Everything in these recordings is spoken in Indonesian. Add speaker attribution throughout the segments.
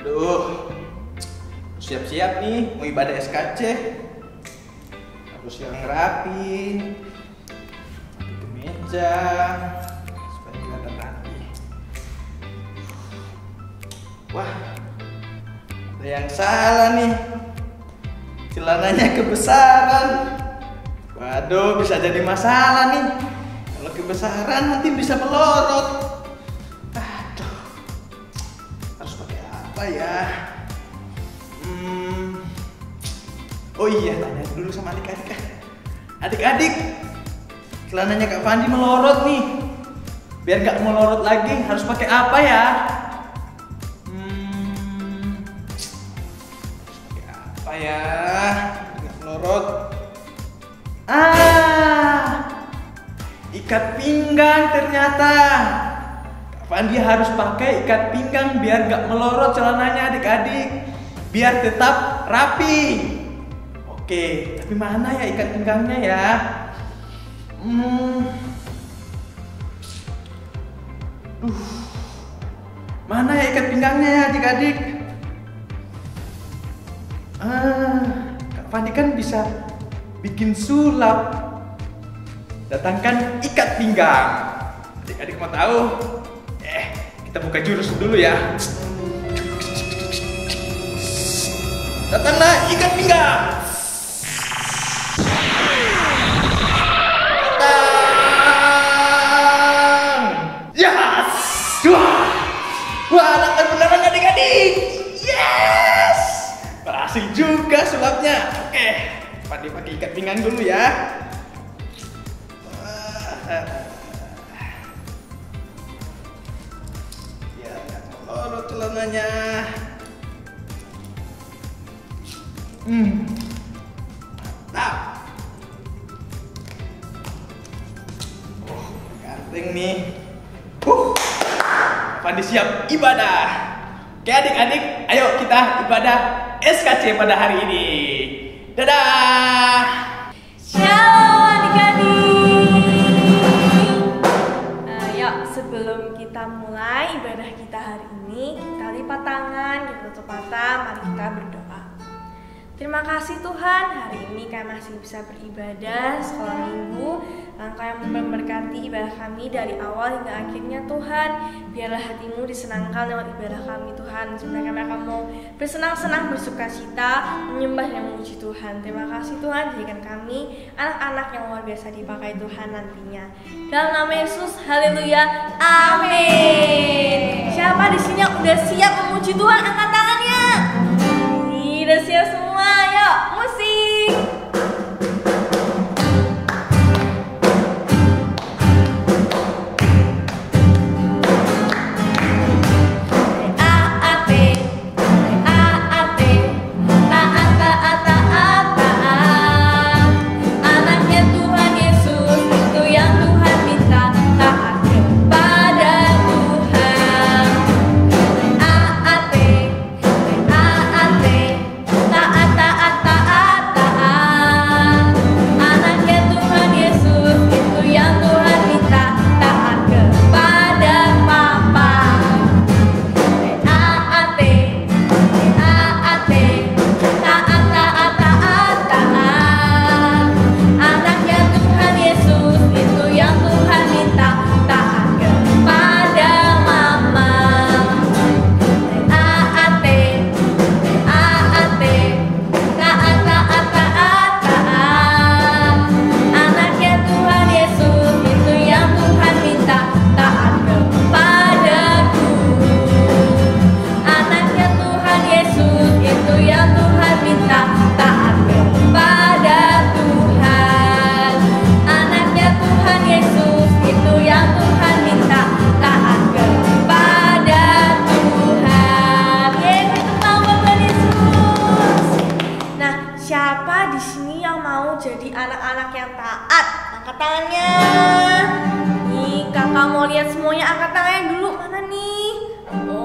Speaker 1: Aduh, siap-siap nih mau ibadah SKC. Harus yang rapi, pakai kemeja supaya kelihatan rapi. Wah, ada yang salah nih, celananya kebesaran. Waduh, bisa jadi masalah nih. Kalau kebesaran nanti bisa melorot. Aduh, harus pakai apa ya? Oh iya, tanya dulu sama adik-adik. Adik-adik, celananya Kak Fandi melorot nih. Biar gak melorot lagi, harus pakai apa ya? Harus pakai apa ya? Gak melorot. Ikat pinggang ternyata. Kak Fandi harus pakai ikat pinggang biar gak melorot celananya adik-adik. Biar tetap rapi. Oke, tapi mana ya ikat pinggangnya ya? Mana ya ikat pinggangnya ya adik-adik? Kak Fandi kan bisa bikin sulap. Datangkan ikat pinggang. Adik-adik mau tahu? Kita buka jurus dulu ya. Datanglah ikat pinggang. Datang. Yes. Wah, datang beneran adik-adik. Yes. Berhasil juga sulapnya. Oke, Fandi pakai ikat pinggang dulu ya. Ya, melorot celananya. Mantap. Ganteng nih. Fandi siap ibadah. Oke adik-adik, ayo kita ibadah SKC pada hari ini. Dadah.
Speaker 2: Shalom adik-adik. Yuk, sebelum kita mulai ibadah kita hari ini, kita lipat tangan, kita tutup mata, mari kita berdoa. Terima kasih Tuhan, hari ini kami masih bisa beribadah sekolah minggu. Engkau yang memberkati ibadah kami dari awal hingga akhirnya Tuhan. Biarlah hatimu disenangkan lewat ibadah kami Tuhan. Sebenarnya kami akan mau bersenang-senang, bersukacita, menyembah dan memuji Tuhan. Terima kasih Tuhan, jadikan kami anak-anak yang luar biasa dipakai Tuhan nantinya. Dalam nama Yesus, haleluya, amin. Siapa di sini yang udah siap memuji Tuhan? Angkat tangannya. Udah siap semua, yuk musik.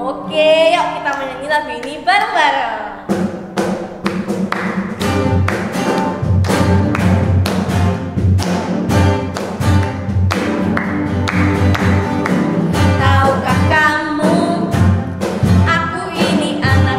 Speaker 2: Oke, yuk kita menyanyi lagu ini bareng-bareng. Tahukah kamu, aku ini anak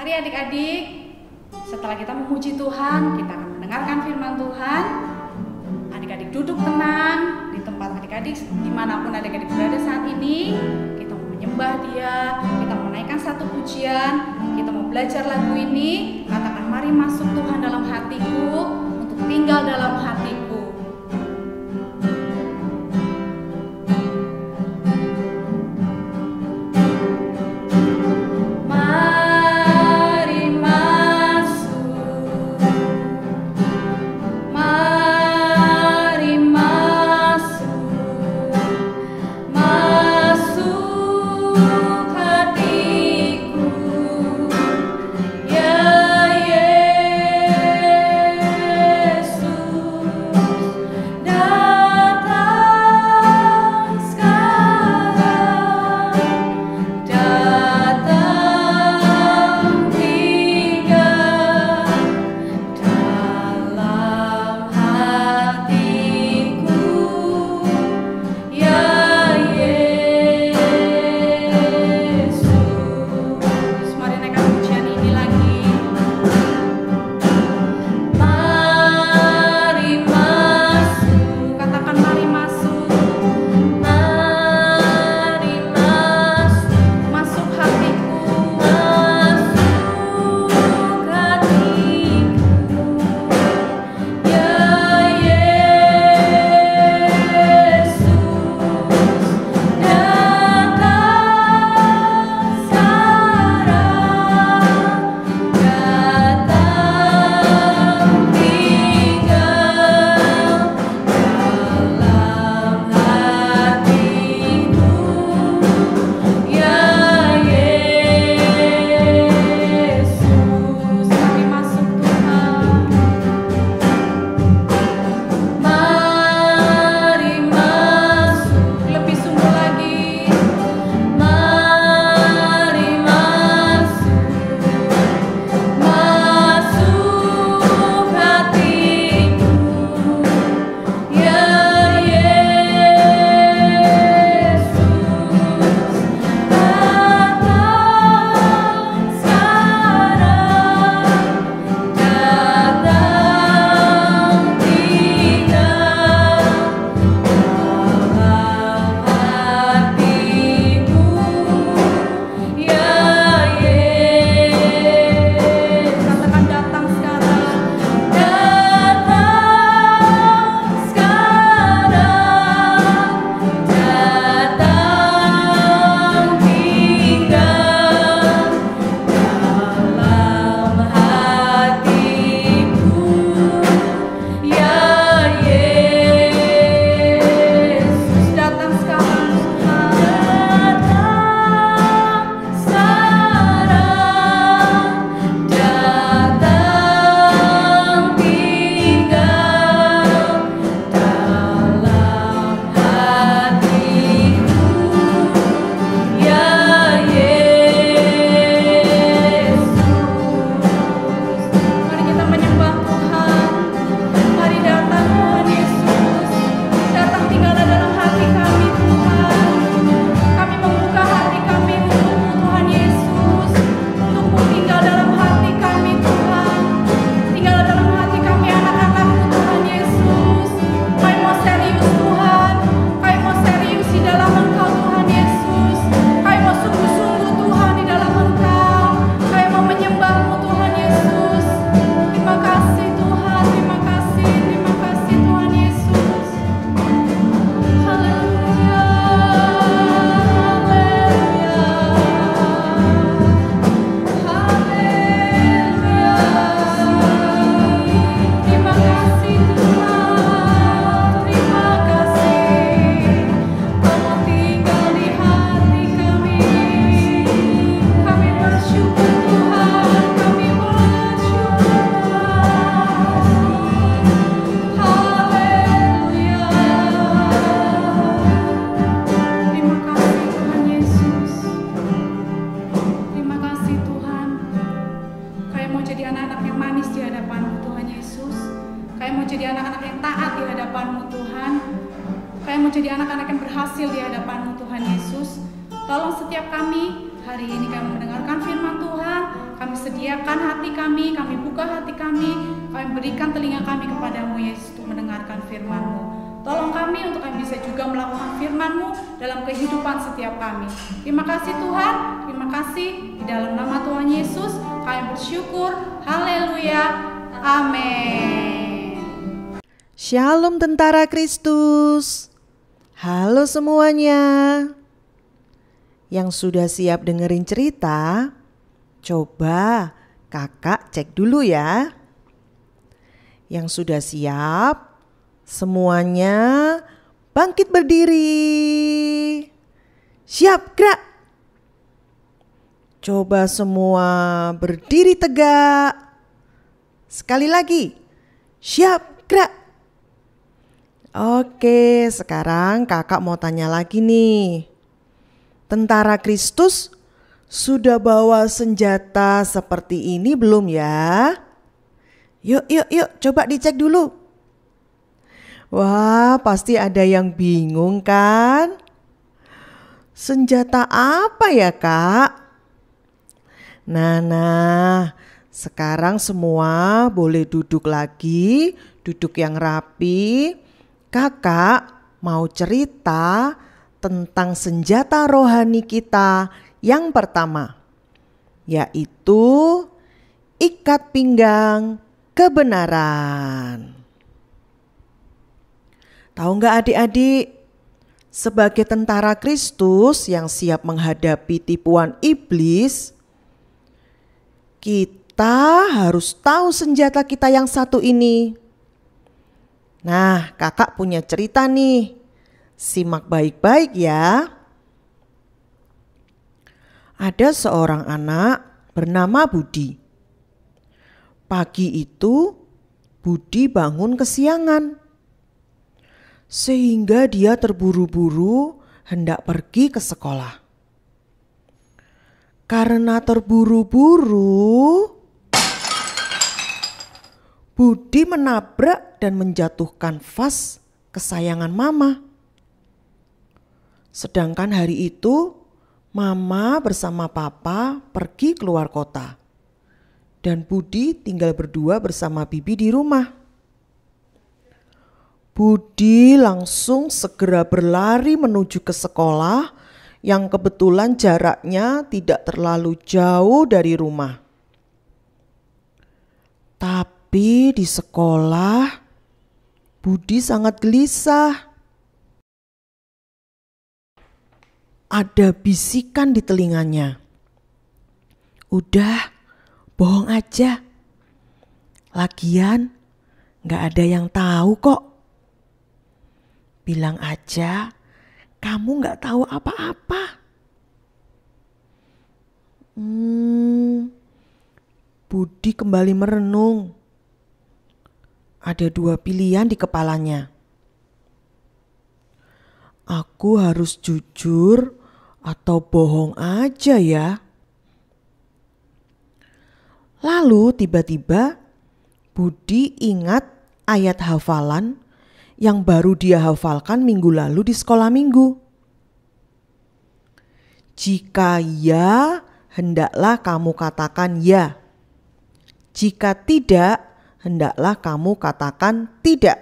Speaker 3: Mari adik-adik, setelah kita memuji Tuhan, kita akan mendengarkan firman Tuhan. Adik-adik duduk tenang di tempat adik-adik dimanapun adik-adik berada saat ini. Kita mau menyembah Dia, kita mau menaikkan satu pujian, kita mau belajar lagu ini. Katakan, mari masuk Tuhan dalam hatiku, untuk tinggal dalam hatiku.
Speaker 4: menjadi anak-anak yang berhasil di hadapan-Mu Tuhan Yesus. Tolong setiap kami hari ini kami mendengarkan firman Tuhan, kami sedia sediakan hati kami buka hati kami berikan telinga kami kepadamu Yesus untuk mendengarkan firman-Mu. Tolong kami untuk kami bisa juga melakukan firman-Mu dalam kehidupan setiap kami. Terima kasih Tuhan, terima kasih di dalam nama Tuhan Yesus kami bersyukur. Haleluya, amin.
Speaker 5: Shalom tentara Kristus. Halo semuanya. Yang sudah siap dengerin cerita, coba kakak cek dulu ya. Yang sudah siap, semuanya bangkit berdiri. Siap, gerak. Coba semua berdiri tegak. Sekali lagi. Siap, gerak. Oke, sekarang kakak mau tanya lagi nih. Tentara Kristus sudah bawa senjata seperti ini belum ya? Yuk, coba dicek dulu. Wah, pasti ada yang bingung kan? Senjata apa ya, Kak? Nah, sekarang semua boleh duduk lagi, duduk yang rapi. Kakak mau cerita tentang senjata rohani kita yang pertama, yaitu ikat pinggang kebenaran. Tahu nggak adik-adik, sebagai tentara Kristus yang siap menghadapi tipuan iblis, kita harus tahu senjata kita yang satu ini. Nah, kakak punya cerita nih. Simak baik-baik ya. Ada seorang anak bernama Budi. Pagi itu Budi bangun kesiangan. Sehingga dia terburu-buru hendak pergi ke sekolah. Karena terburu-buru, Budi menabrak dan menjatuhkan vas kesayangan mama. Sedangkan hari itu mama bersama papa pergi keluar kota. Dan Budi tinggal berdua bersama bibi di rumah. Budi langsung segera berlari menuju ke sekolah yang kebetulan jaraknya tidak terlalu jauh dari rumah. Tapi di sekolah, Budi sangat gelisah. Ada bisikan di telinganya. Udah, bohong aja. Lagian, gak ada yang tahu kok. Bilang aja, kamu gak tahu apa-apa. Budi kembali merenung. Ada dua pilihan di kepalanya. Aku harus jujur atau bohong aja ya. Lalu tiba-tiba Budi ingat ayat hafalan yang baru dia hafalkan minggu lalu di sekolah minggu. Jika ya, hendaklah kamu katakan ya. Jika tidak, hendaklah kamu katakan tidak.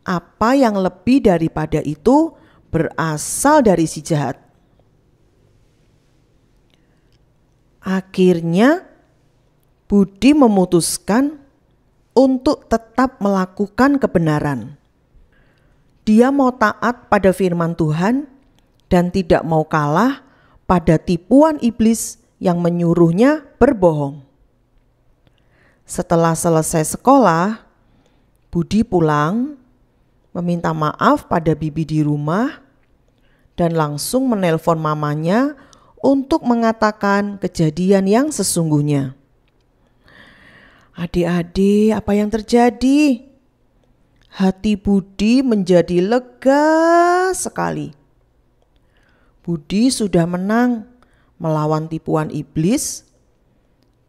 Speaker 5: Apa yang lebih daripada itu berasal dari si jahat. Akhirnya Budi memutuskan untuk tetap melakukan kebenaran. Dia mau taat pada firman Tuhan dan tidak mau kalah pada tipuan iblis yang menyuruhnya berbohong. Setelah selesai sekolah, Budi pulang, meminta maaf pada bibi di rumah, dan langsung menelpon mamanya untuk mengatakan kejadian yang sesungguhnya. Adik-adik, apa yang terjadi? Hati Budi menjadi lega sekali. Budi sudah menang melawan tipuan iblis,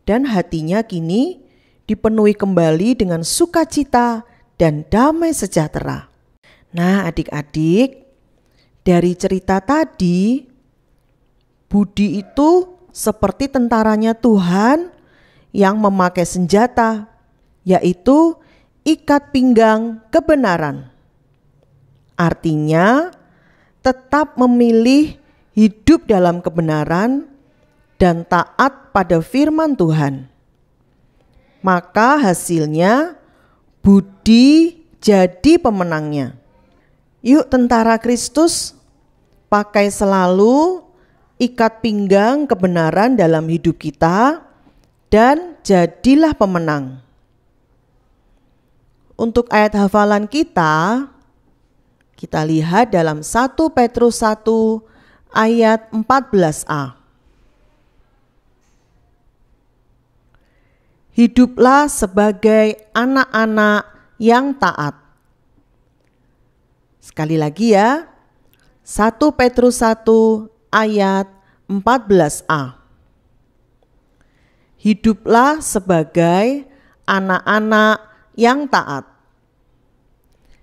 Speaker 5: dan hatinya kini dipenuhi kembali dengan sukacita dan damai sejahtera. Nah adik-adik, dari cerita tadi, Budi itu seperti tentaranya Tuhan yang memakai senjata, yaitu ikat pinggang kebenaran. Artinya, tetap memilih hidup dalam kebenaran dan taat pada firman Tuhan. Maka hasilnya Budi jadi pemenangnya. Yuk tentara Kristus, pakai selalu ikat pinggang kebenaran dalam hidup kita dan jadilah pemenang. Untuk ayat hafalan kita lihat dalam 1 Petrus 1 ayat 14a. Hiduplah sebagai anak-anak yang taat. Sekali lagi ya, 1 Petrus 1 ayat 14a. Hiduplah sebagai anak-anak yang taat.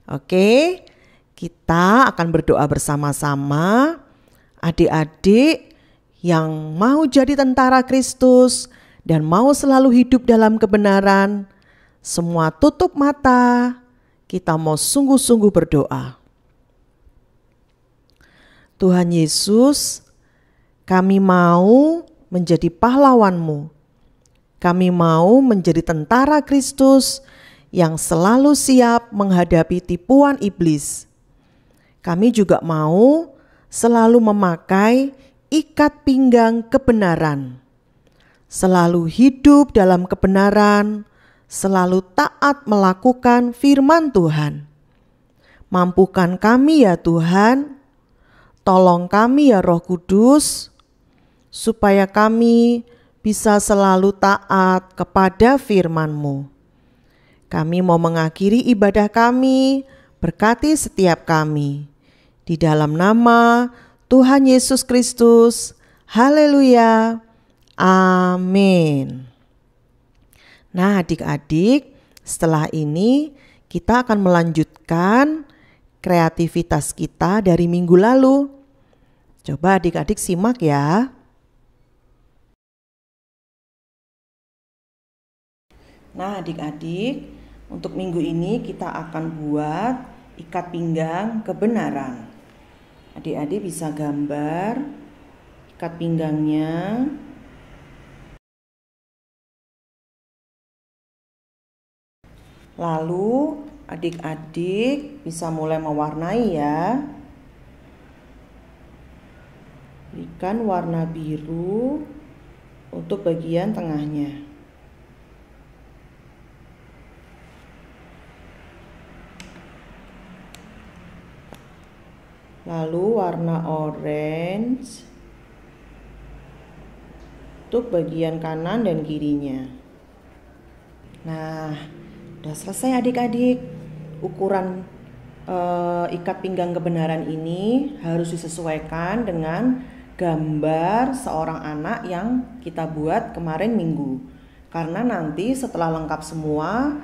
Speaker 5: Oke, kita akan berdoa bersama-sama. Adik-adik yang mau jadi tentara Kristus dan mau selalu hidup dalam kebenaran, semua tutup mata, kita mau sungguh-sungguh berdoa. Tuhan Yesus, kami mau menjadi pahlawan-Mu. Kami mau menjadi tentara Kristus yang selalu siap menghadapi tipuan iblis. Kami juga mau selalu memakai ikat pinggang kebenaran, selalu hidup dalam kebenaran, selalu taat melakukan firman Tuhan. Mampukan kami ya Tuhan, tolong kami ya Roh Kudus, supaya kami bisa selalu taat kepada firman-Mu. Kami mau mengakhiri ibadah kami, berkati setiap kami. Di dalam nama Tuhan Yesus Kristus, haleluya. Amin. Nah adik-adik, setelah ini kita akan melanjutkan kreativitas kita dari minggu lalu. Coba adik-adik simak ya. Nah adik-adik, untuk minggu ini kita akan buat ikat pinggang kebenaran. Adik-adik bisa gambar ikat pinggangnya. Lalu adik-adik bisa mulai mewarnai ya. Berikan warna biru untuk bagian tengahnya. Lalu warna orange untuk bagian kanan dan kirinya. Nah, udah selesai adik-adik. Ukuran ikat pinggang kebenaran ini harus disesuaikan dengan gambar seorang anak yang kita buat kemarin minggu. Karena nanti setelah lengkap semua,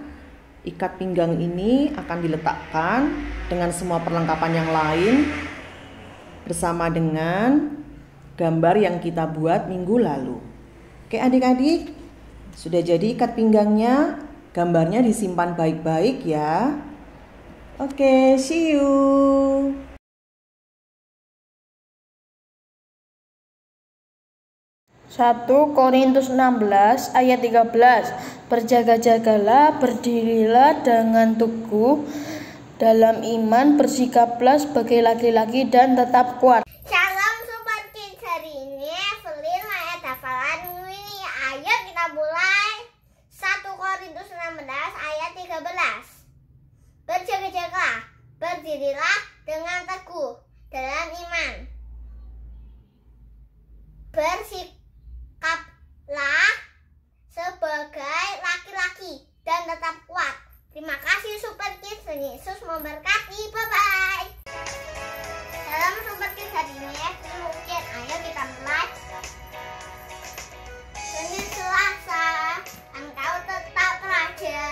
Speaker 5: ikat pinggang ini akan diletakkan dengan semua perlengkapan yang lain bersama dengan gambar yang kita buat minggu lalu. Oke adik-adik, sudah jadi ikat pinggangnya, gambarnya disimpan baik-baik ya. Oke, see you.
Speaker 2: Satu Korintus 16 ayat 13. Berjaga-jagalah, berdirilah dengan teguh dalam iman, bersikaplah sebagai laki-laki dan tetap kuat.
Speaker 6: Shalom Sobat Kids, hari ini Evelyn ayat hafalan ini. Ayo kita mulai. 1 Korintus 16 ayat 13. Berjaga-jagalah, berdirilah dengan teguh dalam iman, bersikaplah sebagai laki-laki dan tetap kuat. Terima kasih Super Kids, Yesus memberkati. Bye-bye. Salam Super Kids, hari ini mungkin. Ayo kita mulai. Senin Selasa, engkau tetap raja.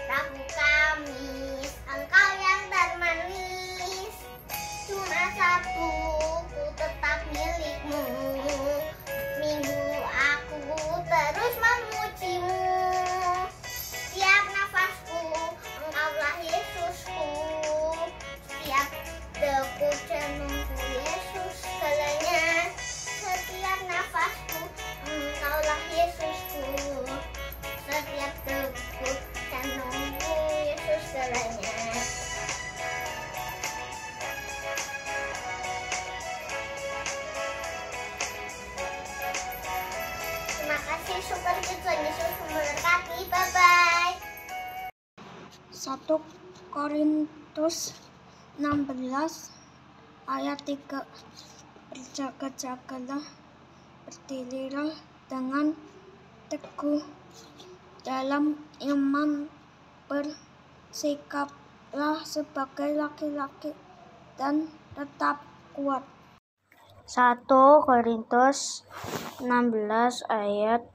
Speaker 6: Rabu Kamis, engkau yang termanis. Jumat Sabtu, ku tetap milikmu. Minggu kasih Super Kids, Tuhan Yesus memberkati. Bye-bye.
Speaker 7: 1 Korintus 16 ayat 3. Berjaga-jagalah, berdirilah dengan teguh dalam iman, bersikaplah sebagai laki-laki dan tetap kuat. 1 Korintus 16 ayat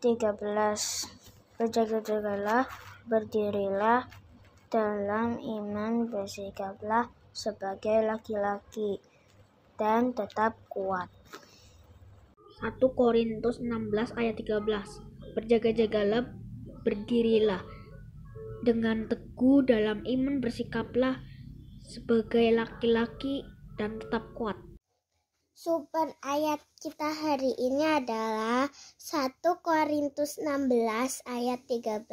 Speaker 7: 13. Berjaga-jagalah, berdirilah dalam iman, bersikaplah sebagai laki-laki dan tetap kuat.
Speaker 8: 1 Korintus 16 ayat 13. Berjaga-jagalah, berdirilah dengan teguh dalam iman, bersikaplah sebagai laki-laki dan tetap kuat.
Speaker 6: Super ayat kita hari ini adalah 1 Korintus 16 ayat 13.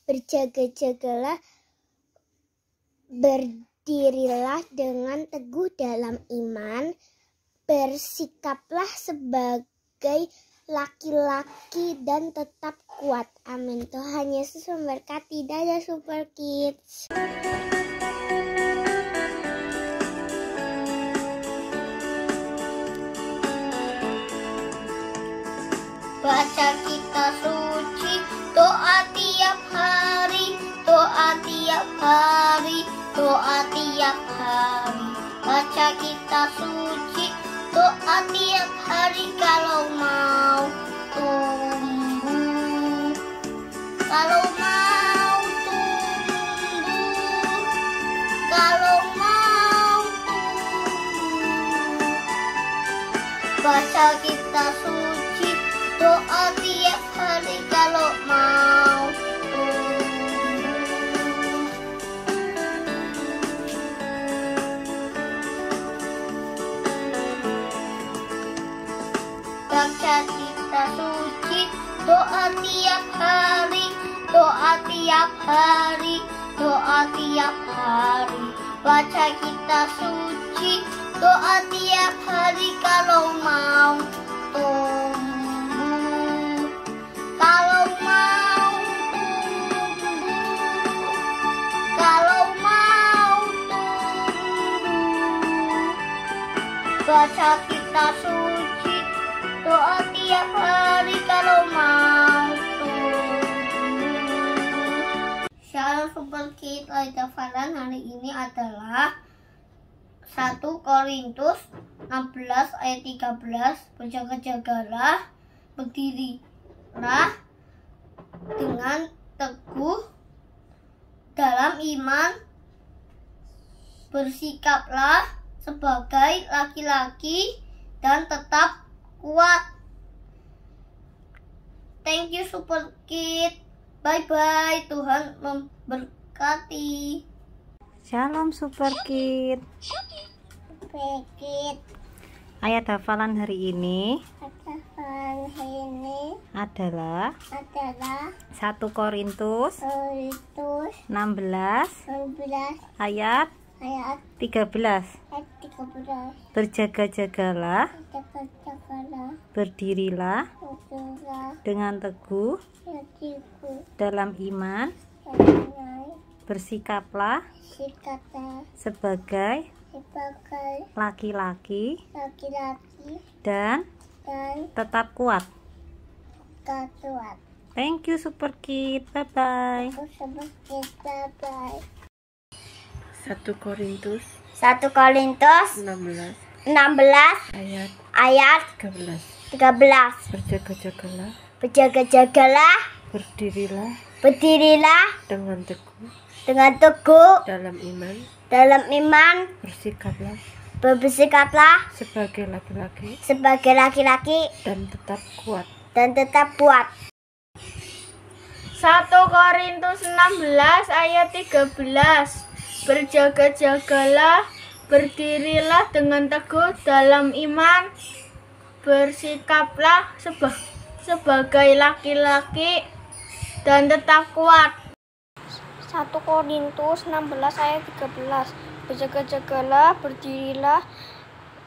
Speaker 6: Berjaga-jagalah, berdirilah dengan teguh dalam iman, bersikaplah sebagai laki-laki dan tetap kuat. Amin. Tuhan Yesus memberkati. Dadah Super Kids.
Speaker 7: Baca kitab suci, doa tiap hari, doa tiap hari, doa tiap hari. Baca kitab suci, doa tiap hari kalau mau tumbuh, kalau mau tumbuh, kalau mau tumbuh. Baca kitab suci, doa tiap hari kalau mau tumbuh. Baca kitab suci, doa tiap hari, doa tiap hari, doa tiap hari. Baca kitab suci, doa tiap hari kalau mau tumbuh. Kalau mau tumbuh, kalau mau tumbuh. Baca kitab suci, doa tiap hari kalau mau tumbuh. Shalom Super Kids, ayat hafalan hari ini adalah 1 Korintus 16 ayat 13. Berjaga-jagalah, berdirilah dengan teguh dalam iman, bersikaplah sebagai laki-laki dan tetap kuat. Thank you Super Kids. Bye-bye. Tuhan memberkati.
Speaker 8: Shalom Super Kids.
Speaker 6: Super Kids.
Speaker 8: Ayat hafalan hari ini adalah 1 Korintus 16 ayat 13. Berjaga-jagalah, berdirilah dengan teguh dalam iman, bersikaplah sebagai laki-laki dan tetap kuat. Thank you Super Kids. Bye-bye.
Speaker 1: 1 Korintus
Speaker 7: 1 Korintus
Speaker 1: 16
Speaker 7: 16 ayat 13.
Speaker 1: Berjaga-jagalah,
Speaker 7: Berjaga-jagalah,
Speaker 1: berdirilah dengan teguh dalam iman,
Speaker 7: bersikaplah
Speaker 1: sebagai laki-laki
Speaker 7: dan
Speaker 1: tetap kuat.
Speaker 2: 1 Korintus 16 ayat 13. Berjaga-jagalah, berdirilah dengan teguh dalam iman, bersikaplah sebagai laki-laki dan tetap kuat.
Speaker 7: 1 Korintus 16 ayat 13. Berjaga-jagalah, berdirilah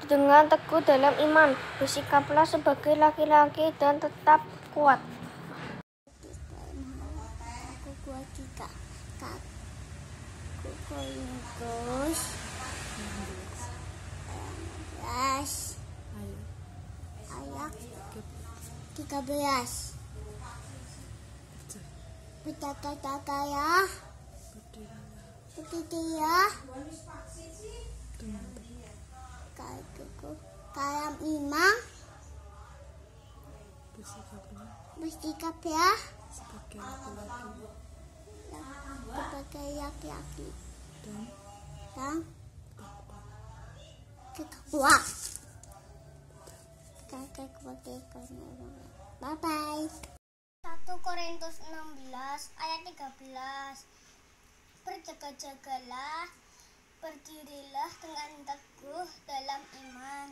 Speaker 7: dengan teguh dalam iman, bersikaplah sebagai laki-laki dan tetap kuat.
Speaker 6: 2, 3. 1 Korintus 16 ayat 13. Berjaga-jaga ya. Berdirilah dalam iman. Bersikaplah sebagai laki-laki dan kuat. Bye bye. 1 Korintus 16 ayat 13. Berjaga-jagalah, berdirilah dengan teguh dalam iman.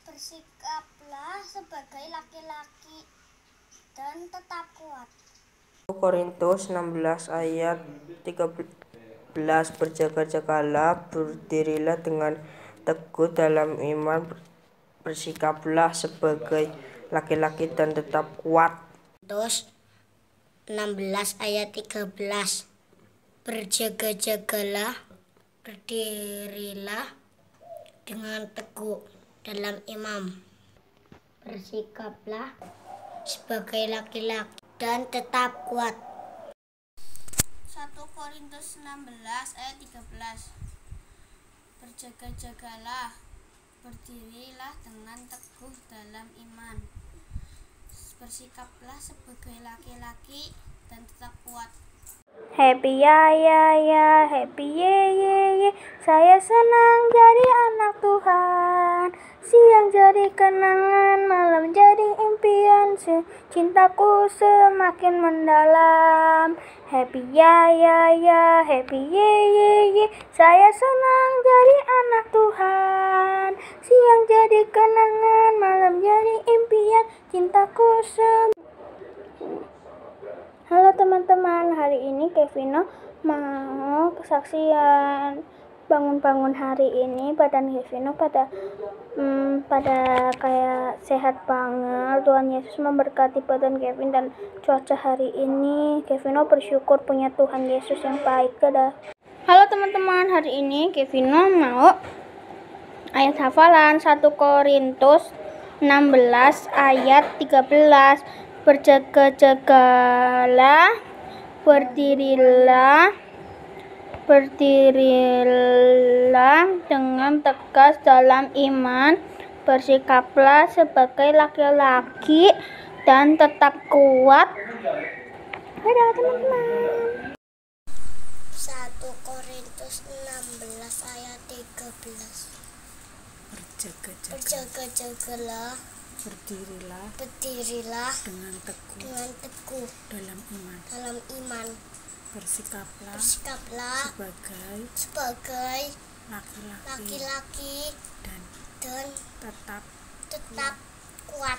Speaker 6: Bersikaplah sebagai laki-laki dan tetap kuat.
Speaker 9: 1 Korintus 16 ayat 13. Berjaga-jagalah, berdirilah dengan teguh dalam iman. Bersikaplah sebagai laki-laki dan tetap kuat.
Speaker 6: Korintus 16 ayat 13. Berjaga-jagalah, berdirilah dengan teguh dalam iman. Bersikaplah sebagai laki-laki dan tetap kuat. 1 Korintus 16 ayat 13. Berjaga-jagalah, berdirilah dengan teguh dalam iman. Bersikaplah sebagai laki-laki dan tetap kuat.
Speaker 7: Happy ya ya ya, happy ye ye ye. Saya senang jadi anak Tuhan. Siang jadi kenangan, malam jadi impian. Cintaku semakin mendalam. Happy ya ya ya, happy ye ye ye. Saya senang jadi anak Tuhan. Siang jadi kenangan, malam jadi impian. Cintaku Halo teman-teman, hari ini Kevino mau kesaksian. Bangun-bangun hari ini badan Kevino pada kayak sehat banget. Tuhan Yesus memberkati badan Kevin dan cuaca hari ini. Kevino bersyukur punya Tuhan Yesus yang baik. Halo teman-teman, hari ini Kevino mau ayat hafalan 1 Korintus 16 ayat 13. Berjaga-jagalah, berdirilah dengan tegas dalam iman. Bersikaplah sebagai laki-laki dan tetap kuat. Dadah teman-teman. 1 Korintus 16 ayat 13. Berjaga-jagalah, berdirilah dengan teguh dalam iman. Bersikaplah sebagai laki-laki dan tetap kuat.